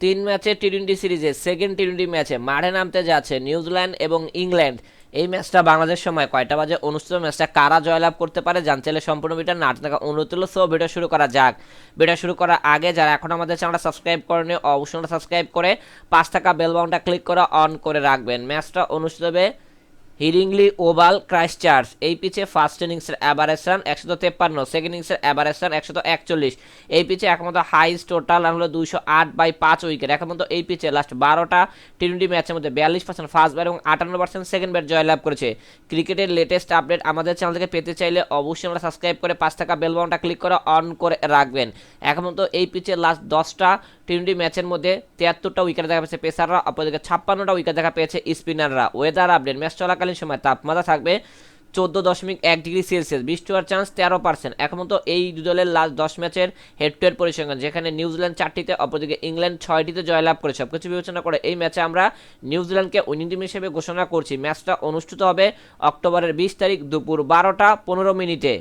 3 ম্যাচের টি-20 সিরিজে সেকেন্ড টি-20 ম্যাচে মাঠে নামতে যাচ্ছে নিউজিল্যান্ড এবং ইংল্যান্ড। এই ম্যাচটা বাংলাদেশ সময় কয়টা বাজে অনুষ্ঠিত, ম্যাচটা কারা জয়লাভ করতে পারে জানতে চাইলে সম্পূর্ণ ভিডিও না থাকা অনুরোধ হলো। সো ভিডিও শুরু করা যাক। ভিডিও শুরু করার আগে যারা এখন আমাদের চ্যানেলটা সাবস্ক্রাইব করেনি অবশ্যই সাবস্ক্রাইব করে পাঁচ থাকা বেল বাটনটা ক্লিক করে অন করে রাখবেন। ম্যাচটা অনুষ্ঠিত হবে হিডিংলি ওভাল ক্রাইস্টচার্চ। এই পিচে ফার্স্ট ইনিংসের অ্যাভারেজ রান 153, সেকেন্ড ইনিংসের অ্যাভারেজ রান 141। এই পিচে একমাত্র হাইস্ট টোটাল রান হলো 208/5 উইকেট। একমাত্র এই পিচে লাস্ট 12টা টি-20 ম্যাচের মধ্যে 42% ফার্স্ট ব্যাট এবং 58% সেকেন্ড ব্যাট জয়লাভ করেছে। ক্রিকেটের লেটেস্ট আপডেট আমাদের চ্যানেল থেকে পেতে চাইলে অবশ্যই আমরা সাবস্ক্রাইব করে পাঁচ থাকা বেল বাটনটা ক্লিক করে অন করে রাখবেন। একমাত্র এই পিচে লাস্ট 10টা টি-20 ম্যাচের মধ্যে 73টা উইকেট দেখা পেয়েছে পেসাররা, অপরদিকে 56টা উইকেট দেখা পেয়েছে স্পিনাররা। ওয়েদার আপডেট, ম্যাচ চলাকালীন সময় তাপমাত্রা থাকবে 14.1 ডিগ্রি সেলসিয়াস, বৃষ্টি হওয়ার চান্স 13%। একমাত্র এই দু দলের লাস্ট 10 ম্যাচের হেড টু হেড পরিসংখ্যান, যেখানে নিউজিল্যান্ড 4টিতে অপরদিকে ইংল্যান্ড 6টিতে জয়লাভ করে। সবকিছু বিবেচনা করে এই ম্যাচে আমরা নিউজিল্যান্ডকে উইনিং টিম হিসেবে ঘোষণা করছি। ম্যাচটা অনুষ্ঠিত হবে অক্টোবরের 20 তারিখ দুপুর 12টা 15 মিনিটে।